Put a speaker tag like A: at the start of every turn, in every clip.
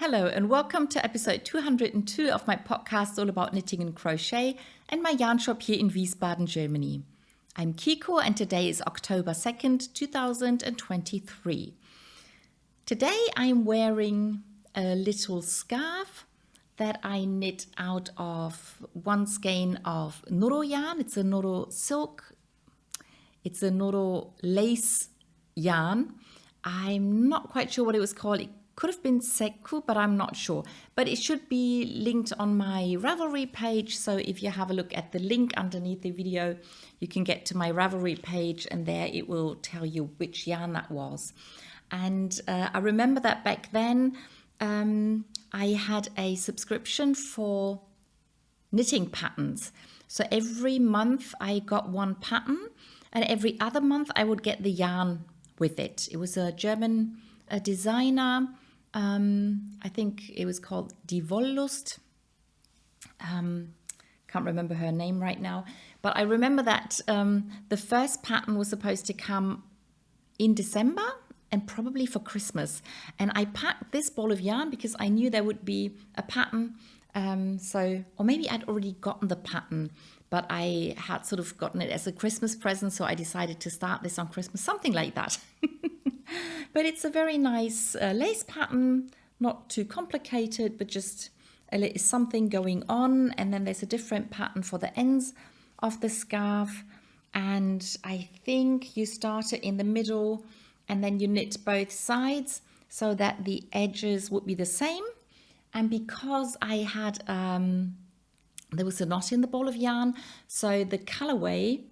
A: Hello and welcome to episode 202 of my podcast all about knitting and crochet and my yarn shop here in Wiesbaden, Germany. I'm Kiko and today is October 2nd, 2023. Today I'm wearing a little scarf that I knit out of one skein of Noro yarn. It's a Noro silk. It's a Noro lace yarn. I'm not quite sure what it was called. It could have been Seku, but I'm not sure. But it should be linked on my Ravelry page. So if you have a look at the link underneath the video, you can get to my Ravelry page and there it will tell you which yarn that was. And I remember that back then I had a subscription for knitting patterns. So every month I got one pattern and every other month I would get the yarn with it. It was a German designer. I think it was called Die Wollust. Can't remember her name right now, but I remember that the first pattern was supposed to come in December and probably for Christmas. And I packed this ball of yarn because I knew there would be a pattern. Or maybe I'd already gotten the pattern, but I had sort of gotten it as a Christmas present. So I decided to start this on Christmas, something like that. But it's a very nice lace pattern, not too complicated, but just something going on. And then there's a different pattern for the ends of the scarf. And I think you start it in the middle and then you knit both sides so that the edges would be the same. And because I had, there was a knot in the ball of yarn, so the colorway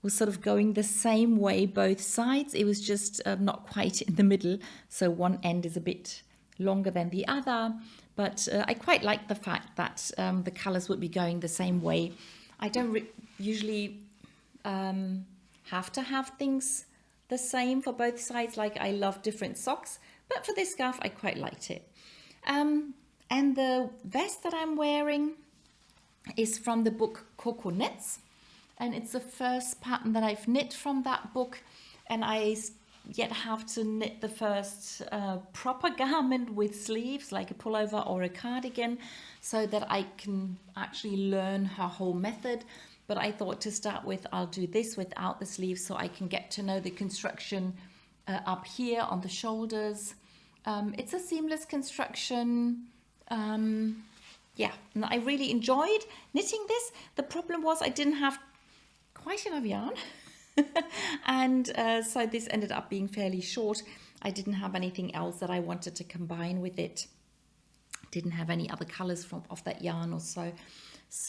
A: was sort of going the same way both sides. It was just not quite in the middle. So one end is a bit longer than the other. But I quite like the fact that the colors would be going the same way. I don't usually have to have things the same for both sides. Like I love different socks. But for this scarf, I quite liked it. And the vest that I'm wearing is from the book Cocoknits. And it's the first pattern that I've knit from that book. And I yet have to knit the first proper garment with sleeves, like a pullover or a cardigan, so that I can actually learn her whole method. But I thought to start with, I'll do this without the sleeves so I can get to know the construction up here on the shoulders. It's a seamless construction. Yeah, and I really enjoyed knitting this. The problem was I didn't have quite enough yarn and so this ended up being fairly short. I didn't have anything else that I wanted to combine with it. Didn't have any other colors of that yarn or so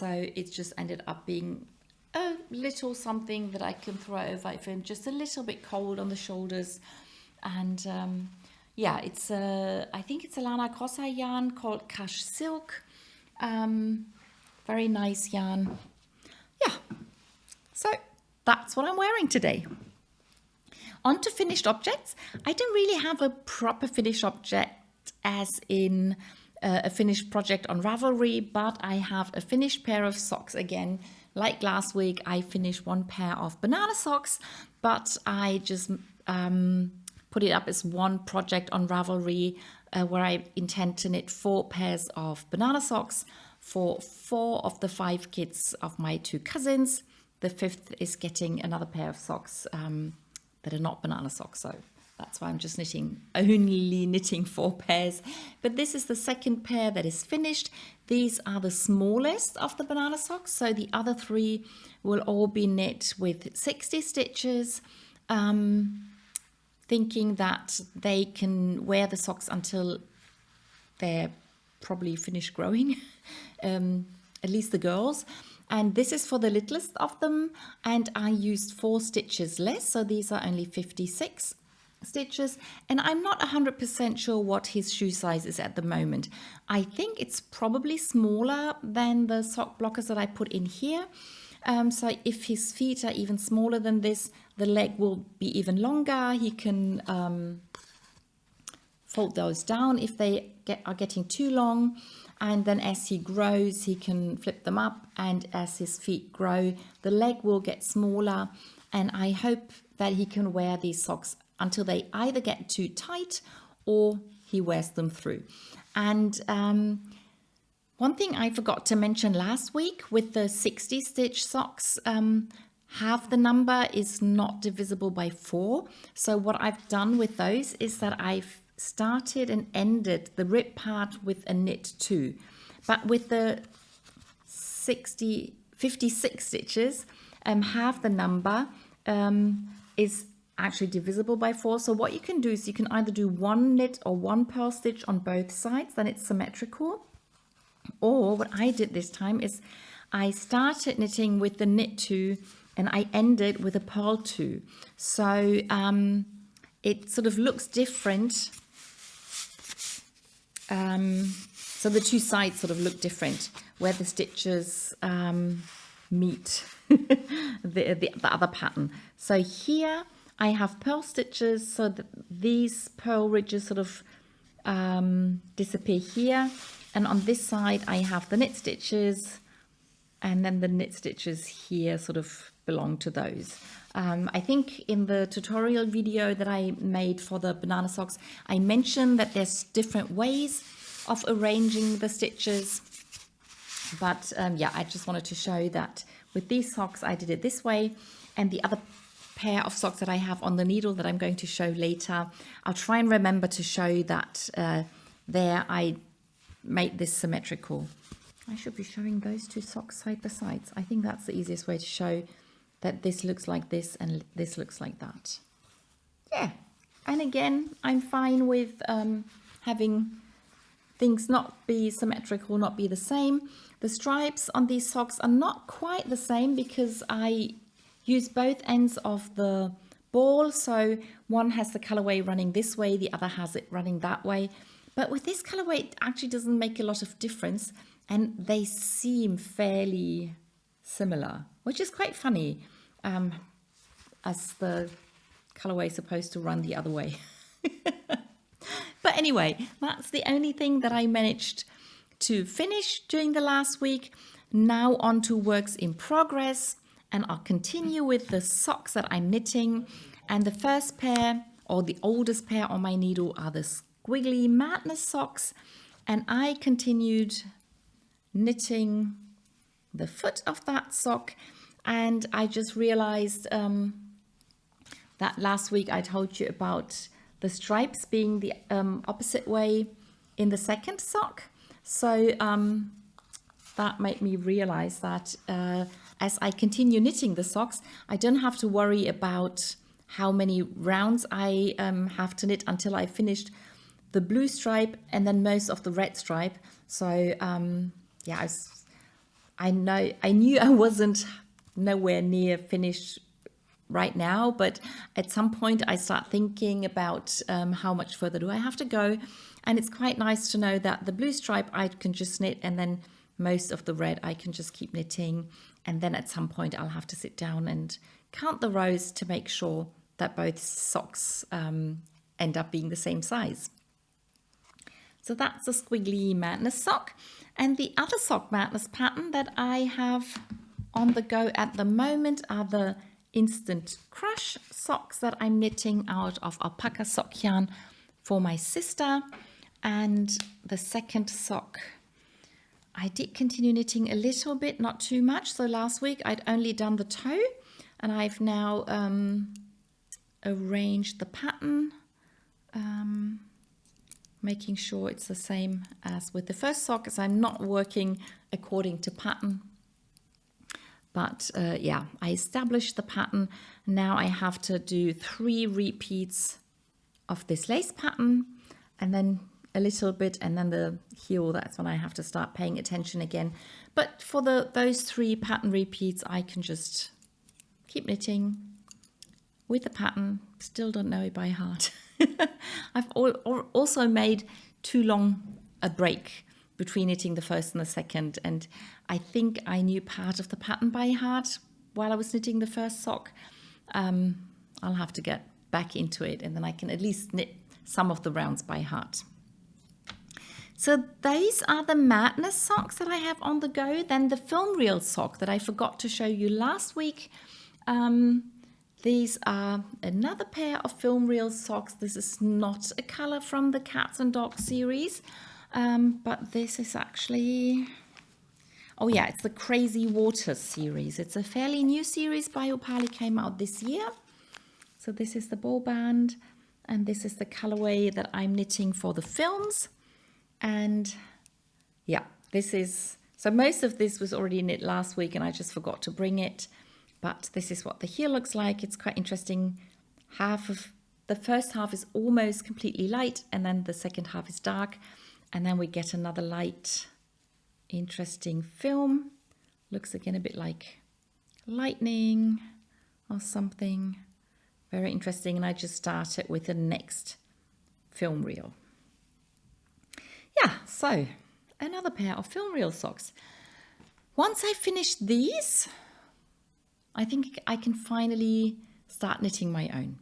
A: it just ended up being a little something that I can throw over if I'm just a little bit cold on the shoulders. And yeah, it's I think it's a Lana Crossa yarn called Cashsilk. Very nice yarn. Yeah. So that's what I'm wearing today. On to finished objects. I don't really have a proper finished object as in a finished project on Ravelry, but I have a finished pair of socks again. Like last week, I finished one pair of banana socks, but I just put it up as one project on Ravelry where I intend to knit 4 pairs of banana socks for 4 of the 5 kids of my 2 cousins. The 5th is getting another pair of socks that are not banana socks, so that's why I'm just only knitting 4 pairs. But this is the second pair that is finished. These are the smallest of the banana socks, so the other 3 will all be knit with 60 stitches, thinking that they can wear the socks until they're probably finished growing, at least the girls. And this is for the littlest of them, and I used 4 stitches less, so these are only 56 stitches, and I'm not 100% sure what his shoe size is at the moment. I think it's probably smaller than the sock blockers that I put in here. So if his feet are even smaller than this, the leg will be even longer. He can fold those down if they are getting too long. And then as he grows, he can flip them up. And as his feet grow, the leg will get smaller. And I hope that he can wear these socks until they either get too tight or he wears them through. And one thing I forgot to mention last week with the 60 stitch socks, half the number is not divisible by 4. So what I've done with those is that I've started and ended the rib part with a knit 2. But with the 56 stitches, half the number is actually divisible by 4. So what you can do is you can either do 1 knit or 1 purl stitch on both sides, then it's symmetrical. Or what I did this time is I started knitting with the knit 2 and I ended with a purl 2. So it sort of looks different. So the two sides sort of look different where the stitches meet the other pattern. So here I have purl stitches so that these purl ridges sort of disappear here. And on this side I have the knit stitches, and then the knit stitches here sort of belong to those. I think in the tutorial video that I made for the banana socks, I mentioned that there's different ways of arranging the stitches. But yeah, I just wanted to show that with these socks I did it this way, and the other pair of socks that I have on the needle that I'm going to show later, I'll try and remember to show that there I made this symmetrical. I should be showing those two socks side by side. I think that's the easiest way to show that this looks like this and this looks like that. Yeah, and again, I'm fine with having things not be symmetrical, not be the same. The stripes on these socks are not quite the same because I use both ends of the ball. So one has the colorway running this way, the other has it running that way. But with this colorway, it actually doesn't make a lot of difference, and they seem fairly similar, which is quite funny, as the colorway is supposed to run the other way. But anyway, that's the only thing that I managed to finish during the last week. Now on to works in progress, and I'll continue with the socks that I'm knitting. And the first pair, or the oldest pair on my needle, are the Squiggley Madness socks, and I continued knitting the foot of that sock, and I just realized that last week I told you about the stripes being the opposite way in the second sock. So that made me realize that as I continue knitting the socks, I don't have to worry about how many rounds I have to knit until I finished the blue stripe and then most of the red stripe. So yeah, I knew I wasn't nowhere near finished right now, but at some point I start thinking about how much further do I have to go, and it's quite nice to know that the blue stripe I can just knit, and then most of the red I can just keep knitting, and then at some point I'll have to sit down and count the rows to make sure that both socks end up being the same size. So that's the Squiggley Madness sock. And the other sock madness pattern that I have on the go at the moment are the Instant Crush socks that I'm knitting out of alpaca sock yarn for my sister. And the second sock, I did continue knitting a little bit, not too much. So last week I'd only done the toe, and I've now arranged the pattern, making sure it's the same as with the first sock, as I'm not working according to pattern. But yeah, I established the pattern. Now I have to do 3 repeats of this lace pattern, and then a little bit, and then the heel, that's when I have to start paying attention again. But for those 3 pattern repeats, I can just keep knitting with the pattern. Still don't know it by heart. I've also made too long a break between knitting the first and the second, and I think I knew part of the pattern by heart while I was knitting the first sock. I'll have to get back into it, and then I can at least knit some of the rounds by heart. So those are the Madness socks that I have on the go. Then the film reel sock that I forgot to show you last week. These are another pair of film reel socks. This is not a color from the Cats and Dogs series, but this is actually, oh yeah, it's the Crazy Water series. It's a fairly new series by Opali, came out this year. So this is the ball band, and this is the colorway that I'm knitting for the films. And yeah, this is, so most of this was already knit last week and I just forgot to bring it. But this is what the heel looks like. It's quite interesting. The first half is almost completely light, and then the second half is dark. And then we get another light, interesting film. Looks again a bit like lightning or something. Very interesting. And I just started with the next film reel. Yeah, so another pair of film reel socks. Once I finish these, I think I can finally start knitting my own.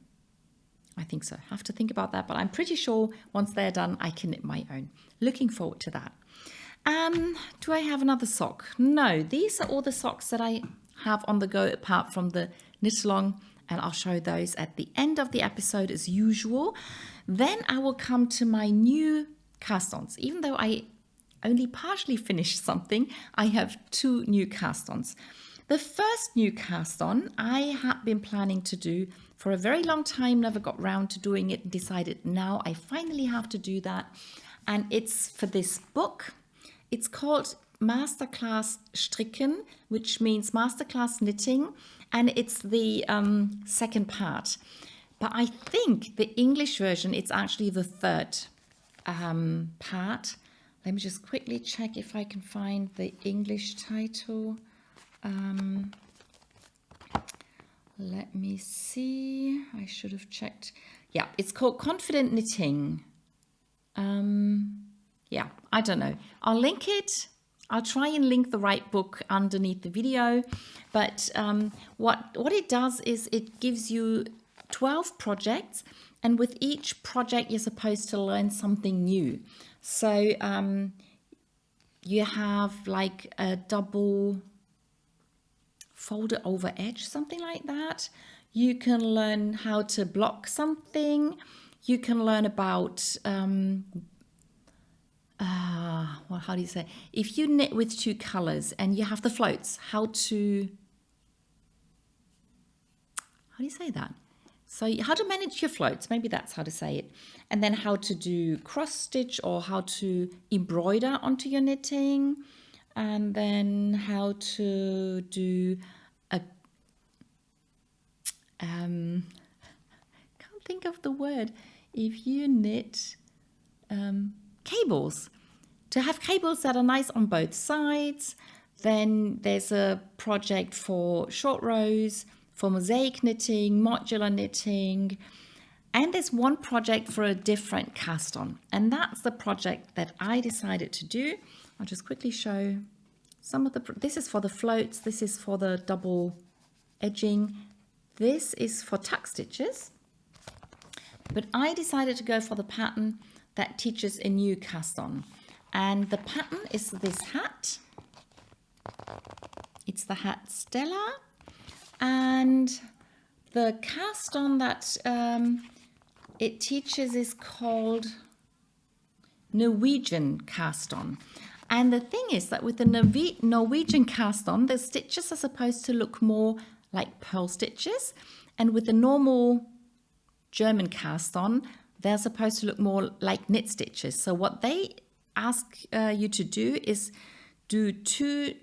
A: I think so. I have to think about that, but I'm pretty sure once they're done, I can knit my own. Looking forward to that. Do I have another sock? No, these are all the socks that I have on the go apart from the knit along, and I'll show those at the end of the episode as usual. Then I will come to my new cast-ons. Even though I only partially finished something, I have 2 new cast-ons. The first new cast-on I had been planning to do for a very long time, never got round to doing it, and decided now I finally have to do that. And it's for this book. It's called Masterclass Stricken, which means Masterclass Knitting, and it's the second part. But I think the English version, it's actually the third part. Let me just quickly check if I can find the English title. Let me see. I should have checked. Yeah, it's called Confident Knitting. Yeah, I don't know. I'll link it. I'll try and link the right book underneath the video. But what it does is it gives you 12 projects, and with each project you're supposed to learn something new. So you have like a double folded over edge, something like that. You can learn how to block something. You can learn about well, how do you say? If you knit with 2 colors and you have the floats, how do you say that? So how to manage your floats, maybe that's how to say it. And then how to do cross stitch or how to embroider onto your knitting. And then how to do a, can't think of the word. If you knit cables, to have cables that are nice on both sides. Then there's a project for short rows, for mosaic knitting, modular knitting. And there's one project for a different cast on. And that's the project that I decided to do. I'll just quickly show some of the, this is for the floats, this is for the double edging, this is for tuck stitches. But I decided to go for the pattern that teaches a new cast on. And the pattern is this hat. It's the hat Stellar. And the cast on that it teaches is called Norwegian cast on. And the thing is that with the Norwegian cast on, the stitches are supposed to look more like purl stitches. And with the normal German cast on, they're supposed to look more like knit stitches. So what they ask you to do is do 2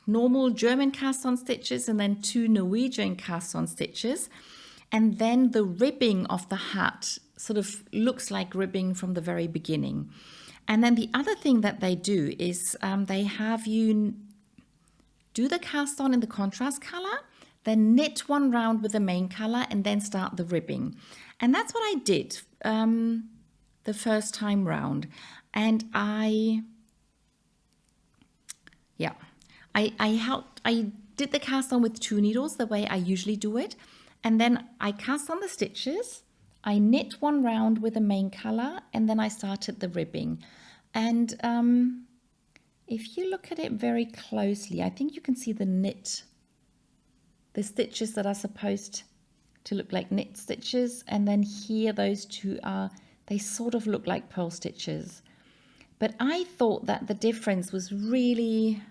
A: normal German cast on stitches and then 2 Norwegian cast on stitches. And then the ribbing of the hat sort of looks like ribbing from the very beginning. And then the other thing that they do is they have you do the cast on in the contrast color, then knit 1 round with the main color and then start the ribbing. And that's what I did the first time round. And I did the cast on with 2 needles the way I usually do it. And then I cast on the stitches, I knit 1 round with the main color, and then I started the ribbing. And if you look at it very closely, I think you can see the stitches that are supposed to look like knit stitches, and then here those two they sort of look like purl stitches. But I thought that the difference was really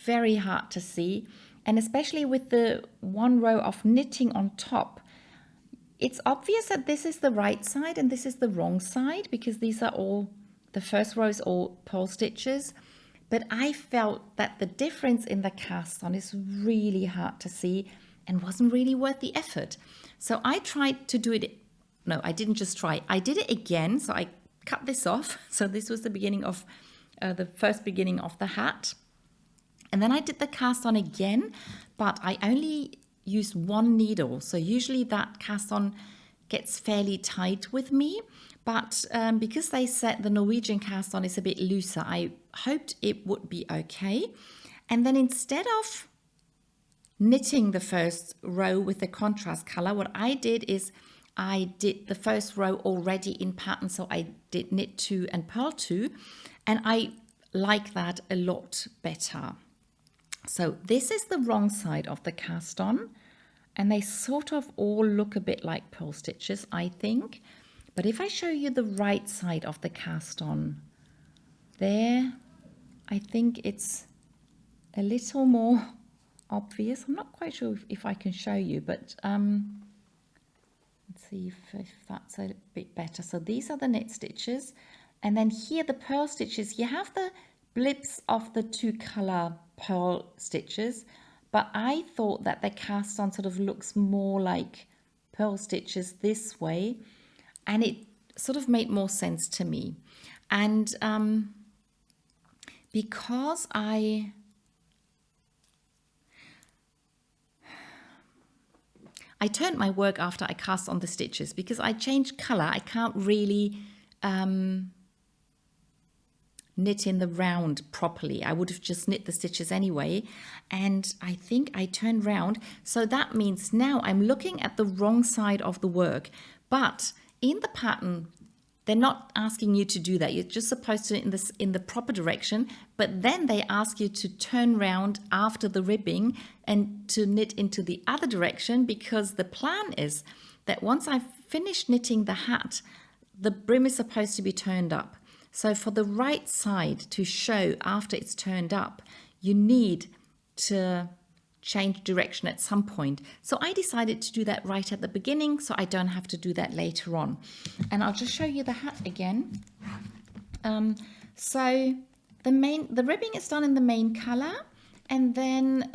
A: very hard to see, and especially with the one row of knitting on top. It's obvious that this is the right side and this is the wrong side, because these are all, the first row is all purl stitches. But I felt that the difference in the cast on is really hard to see and wasn't really worth the effort. So I tried to do it. No, I didn't just try. I did it again. So I cut this off. So this was the beginning of the first beginning of the hat. And then I did the cast on again, but I only used one needle. So usually that cast on gets fairly tight with me. But because they said the Norwegian cast on is a bit looser, I hoped it would be okay. And then instead of knitting the first row with the contrast color, what I did is I did the first row already in pattern. So I did knit 2 and purl 2, and I like that a lot better. So this is the wrong side of the cast on, and they sort of all look a bit like purl stitches, I think. But if I show you the right side of the cast on, there, I think it's a little more obvious. I'm not quite sure if I can show you, but let's see if that's a bit better. So these are the knit stitches, and then here the purl stitches, you have the blips of the 2 color purl stitches, but I thought that the cast on sort of looks more like purl stitches this way, and it sort of made more sense to me. And because I turned my work after I cast on the stitches, because I changed color, I can't really knit in the round properly. I would have just knit the stitches anyway, and I think I turned round. So that means now I'm looking at the wrong side of the work. But in the pattern, they're not asking you to do that. You're just supposed to in the proper direction, but then they ask you to turn round after the ribbing and to knit into the other direction, because the plan is that once I've finished knitting the hat, the brim is supposed to be turned up. So for the right side to show after it's turned up, you need to change direction at some point. So I decided to do that right at the beginning, so I don't have to do that later on. And I'll just show you the hat again. So the ribbing is done in the main color, and then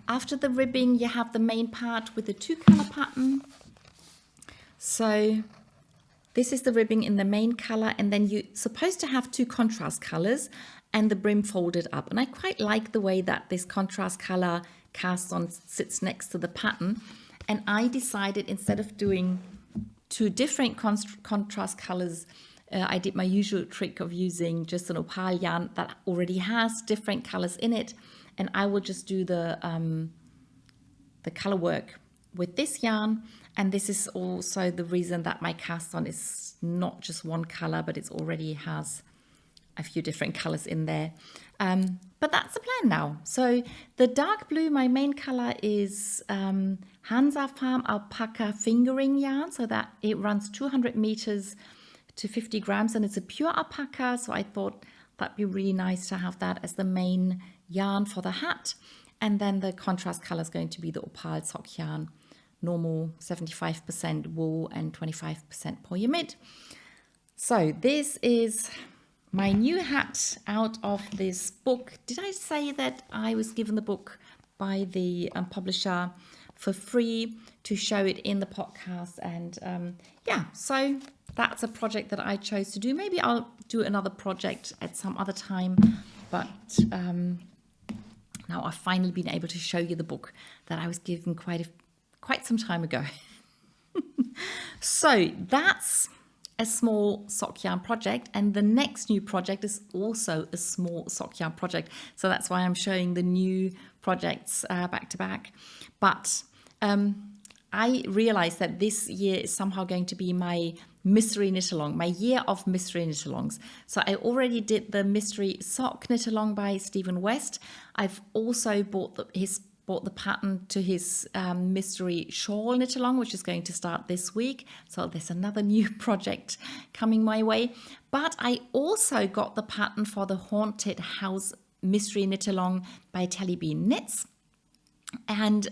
A: after the ribbing you have the main part with the 2 color pattern. So this is the ribbing in the main color, and then you're supposed to have 2 contrast colors and the brim folded up. And I quite like the way that this contrast color cast on sits next to the pattern. And I decided, instead of doing 2 different contrast colors, I did my usual trick of using just an opal yarn that already has different colors in it. And I will just do the color work with this yarn. And this is also the reason that my cast on is not just one color, but it already has a few different colors in there. But that's the plan now. So the dark blue, my main color is Hansa Farm Alpaca Fingering yarn, so that it runs 200 meters to 50 grams, and it's a pure alpaca. So I thought that'd be really nice to have that as the main yarn for the hat. And then the contrast color is going to be the opal sock yarn, normal 75% wool and 25% polyamide. So this is my new hat out of this book. Did I say that I was given the book by the publisher for free to show it in the podcast? And yeah, so that's a project that I chose to do. Maybe I'll do another project at some other time, but now I've finally been able to show you the book that I was given quite some time ago. So that's a small sock yarn project, and the next new project is also a small sock yarn project. So that's why I'm showing the new projects back to back. But I realized that this year is somehow going to be my mystery knit along, my year of mystery knit alongs. So I already did the mystery sock knit along by Stephen West. I've also bought his bought the pattern to his mystery shawl knit along, which is going to start this week. So there's another new project coming my way. But I also got the pattern for the Haunted House mystery knit along by Telly Bean Knits. And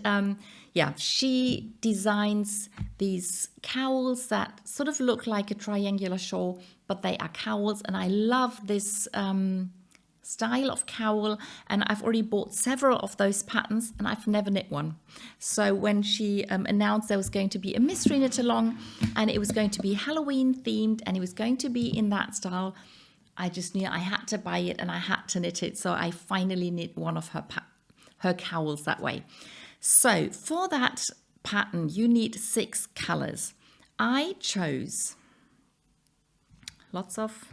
A: yeah, she designs these cowls that sort of look like a triangular shawl, but they are cowls. And I love this style of cowl, and I've already bought several of those patterns and I've never knit one. So when she announced there was going to be a mystery knit along and it was going to be Halloween themed and it was going to be in that style, I just knew I had to buy it and I had to knit it. So I finally knit one of her cowls that way. So for that pattern you need 6 colors. I chose lots of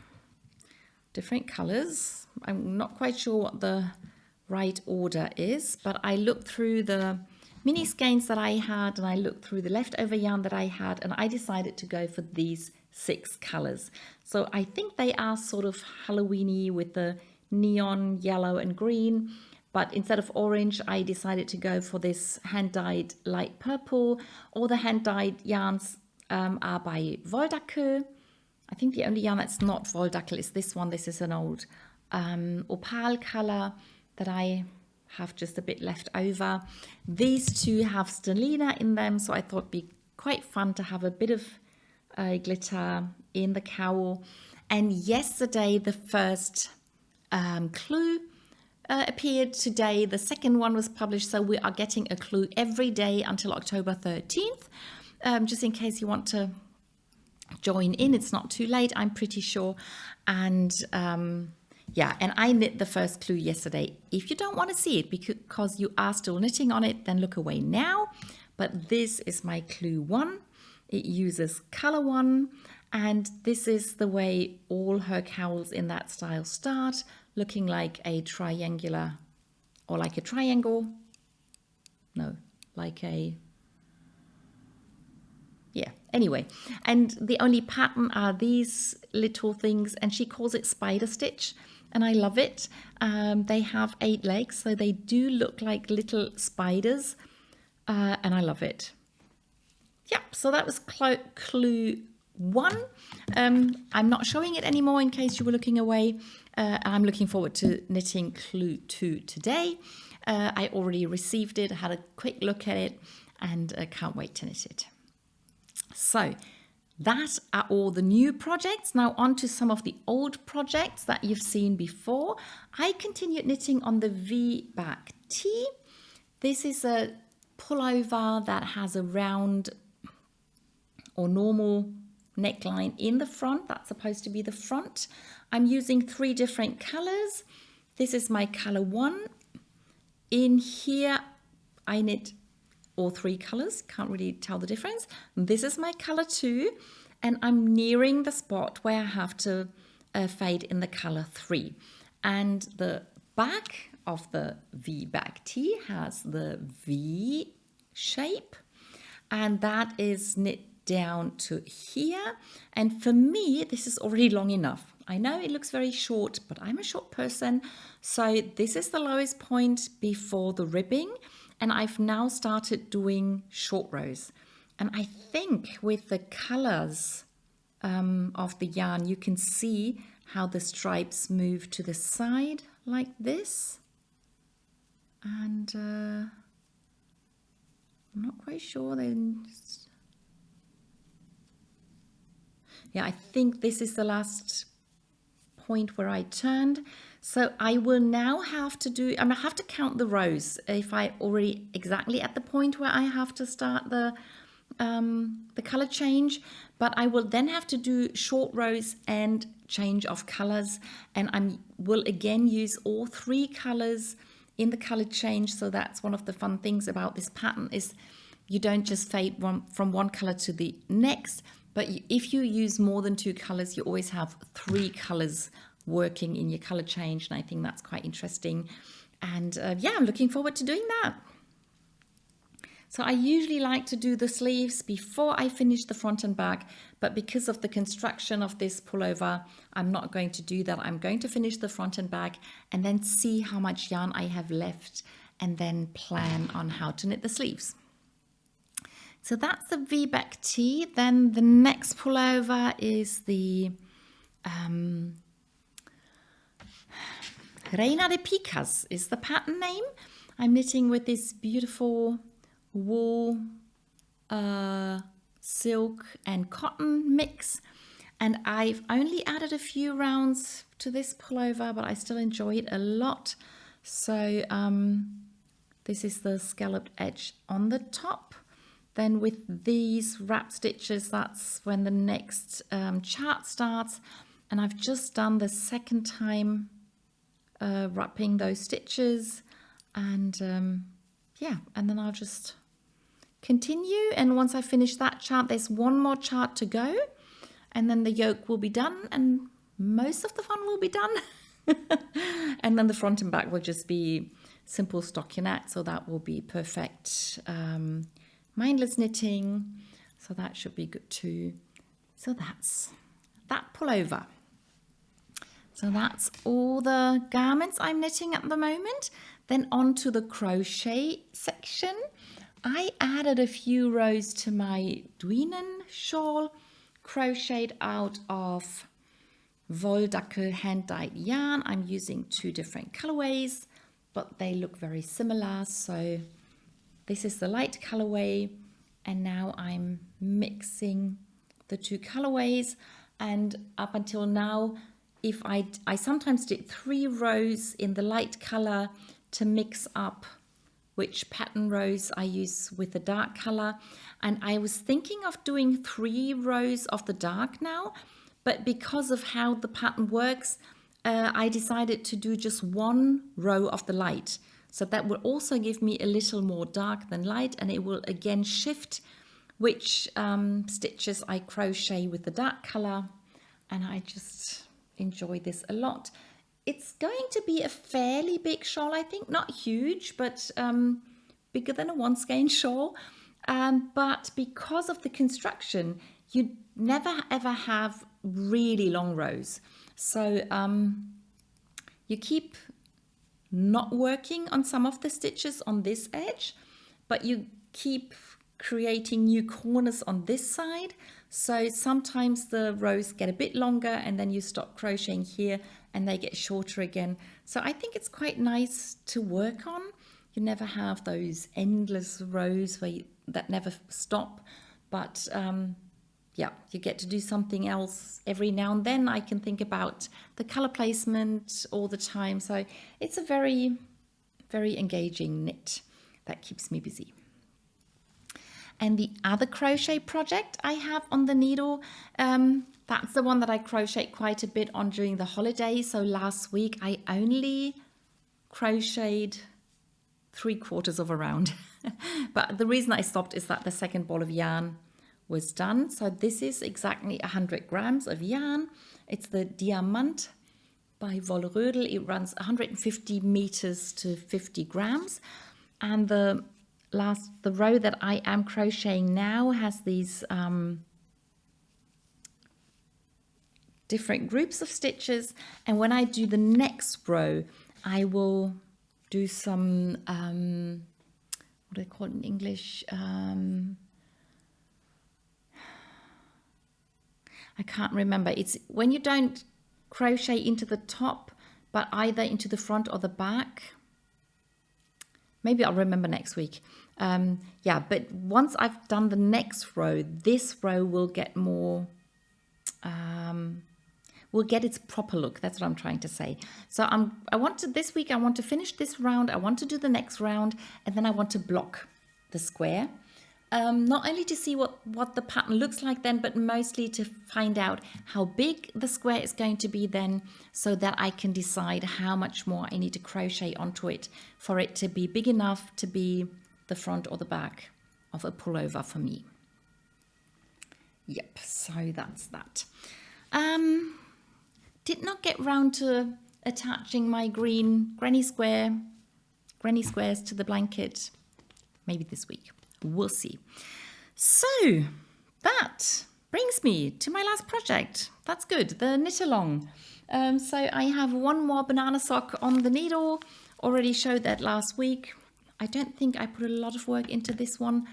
A: different colors. I'm not quite sure what the right order is, but I looked through the mini skeins that I had and I looked through the leftover yarn that I had, and I decided to go for these 6 colors. So I think they are sort of Halloweeny with the neon yellow and green, but instead of orange I decided to go for this hand-dyed light purple. All the hand-dyed yarns are by Wolldackel. I think the only yarn that's not Wolldackel is this one. This is an old opal color that I have just a bit left over. These two have stellina in them, so I thought it'd be quite fun to have a bit of glitter in the cowl. And yesterday the first clue appeared. Today the second one was published, so we are getting a clue every day until October 13th, just in case you want to join in. It's not too late, I'm pretty sure. And yeah, and I knit the first clue yesterday. If you don't want to see it because you are still knitting on it, then look away now. But this is my clue 1. It uses color 1, and this is the way all her cowls in that style start, looking like a triangular, or like a triangle. No, like a, yeah, anyway. And the only pattern are these little things, and she calls it spider stitch, and I love it. They have 8 legs, so they do look like little spiders, and I love it. Yeah, so that was clue 1. I'm not showing it anymore in case you were looking away. I'm looking forward to knitting clue 2 today. I already received it, had a quick look at it, and can't wait to knit it. So that are all the new projects. Now on to some of the old projects that you've seen before. I continued knitting on the V-back tee. This is a pullover that has a round or normal neckline in the front. That's supposed to be the front. I'm using 3 different colors. This is my color 1. In here I knit all 3 colors, can't really tell the difference. This is my color 2, and I'm nearing the spot where I have to fade in the color 3. And the back of the V-back tee has the V shape, and that is knit down to here. And for me, this is already long enough. I know it looks very short, but I'm a short person. So this is the lowest point before the ribbing. And I've now started doing short rows. And I think with the colors of the yarn, you can see how the stripes move to the side like this. And I'm not quite sure. Yeah, I think this is the last point where I turned. So I will now have to do, I have to count the rows if I already exactly at the point where I have to start the color change, but I will then have to do short rows and change of colors, and I will again use all 3 colors in the color change. So that's one of the fun things about this pattern, is you don't just fade from one color to the next, but if you use more than 2 colors, you always have 3 colors working in your color change, and I think that's quite interesting. And yeah, I'm looking forward to doing that. So I usually like to do the sleeves before I finish the front and back, but because of the construction of this pullover, I'm not going to do that. I'm going to finish the front and back and then see how much yarn I have left and then plan on how to knit the sleeves. So that's the V-back tee. Then the next pullover is the Reina de Picas is the pattern name. I'm knitting with this beautiful wool, silk and cotton mix. And I've only added a few rounds to this pullover, but I still enjoy it a lot. So this is the scalloped edge on the top. Then with these wrap stitches, that's when the next chart starts. And I've just done the second time wrapping those stitches. And yeah, and then I'll just continue. And once I finish that chart, there's one more chart to go. And then the yoke will be done and most of the fun will be done. And then the front and back will just be simple stockinette. So that will be perfect. Mindless knitting, so that should be good too. So that's that pullover. So that's all the garments I'm knitting at the moment. Then on to the crochet section. I added a few rows to my Grüne shawl, crocheted out of Wolldackel hand-dyed yarn. I'm using 2 different colorways, but they look very similar. So this is the light colorway, and now I'm mixing the 2 colorways. And up until now, if I sometimes did 3 rows in the light color to mix up which pattern rows I use with the dark color. And I was thinking of doing 3 rows of the dark now, but because of how the pattern works, I decided to do just 1 row of the light. So that will also give me a little more dark than light, and it will again shift which stitches I crochet with the dark color. And I just enjoy this a lot. It's going to be a fairly big shawl, I think, not huge, but bigger than a 1 skein shawl. But because of the construction, you never ever have really long rows. So you keep not working on some of the stitches on this edge, but you keep creating new corners on this side. So sometimes the rows get a bit longer and then you stop crocheting here and they get shorter again. So I think it's quite nice to work on. You never have those endless rows that never stop, but yeah, you get to do something else every now and then. I can think about the color placement all the time. So it's a very, very engaging knit that keeps me busy. And the other crochet project I have on the needle, that's the one that I crochet quite a bit on during the holidays. So last week I only crocheted 3/4 of a round. But the reason I stopped is that the second ball of yarn was done. So this is exactly 100 grams of yarn. It's the Diamant by Wollrödel. It runs 150 meters to 50 grams. And the row that I am crocheting now has these different groups of stitches. And when I do the next row, I will do some, what do they call it in English? I can't remember. It's when you don't crochet into the top, but either into the front or the back. Maybe I'll remember next week. Yeah, but once I've done the next row, this row will get more, will get its proper look. That's what I'm trying to say. So this week I want to finish this round. I want to do the next round, and then I want to block the square. Not only to see what the pattern looks like then, but mostly to find out how big the square is going to be then, so that I can decide how much more I need to crochet onto it for it to be big enough to be the front or the back of a pullover for me. Yep, so that's that. Did not get round to attaching my green granny squares to the blanket. Maybe this week. We'll see. So that brings me to my last project. That's good, the knit along. So I have one more banana sock on the needle. Already showed that last week. I don't think I put a lot of work into this one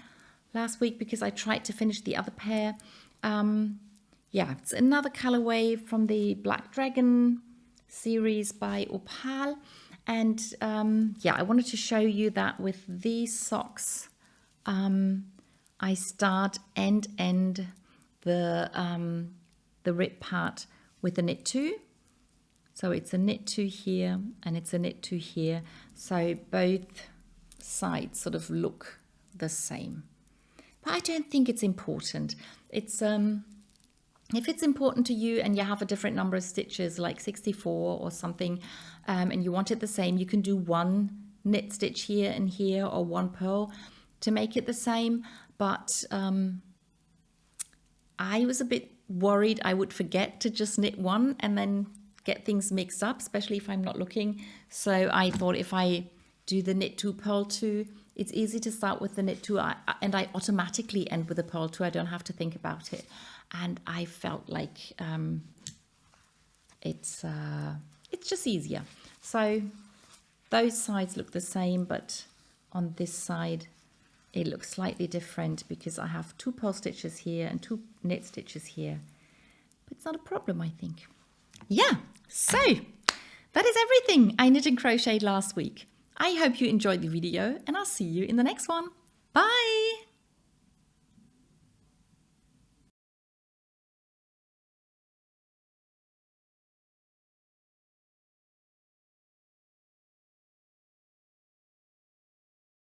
A: last week because I tried to finish the other pair. Yeah, it's another colorway from the Black Dragon series by MKal. And yeah, I wanted to show you that with these socks, I start and end the rib part with a knit 2. So it's a knit 2 here and it's a knit 2 here. So both sides sort of look the same. But I don't think it's important. It's if it's important to you and you have a different number of stitches, like 64 or something, and you want it the same, you can do one knit stitch here and here, or one purl to make it the same. But I was a bit worried I would forget to just knit one and then get things mixed up, especially if I'm not looking. So I thought if I do the knit 2 purl 2, it's easy to start with the knit 2 and I automatically end with a purl 2. I don't have to think about it. And I felt like it's just easier. So those sides look the same, but on this side it looks slightly different because I have 2 purl stitches here and 2 knit stitches here. But it's not a problem, I think. Yeah, so that is everything I knit and crocheted last week. I hope you enjoyed the video and I'll see you in the next one. Bye!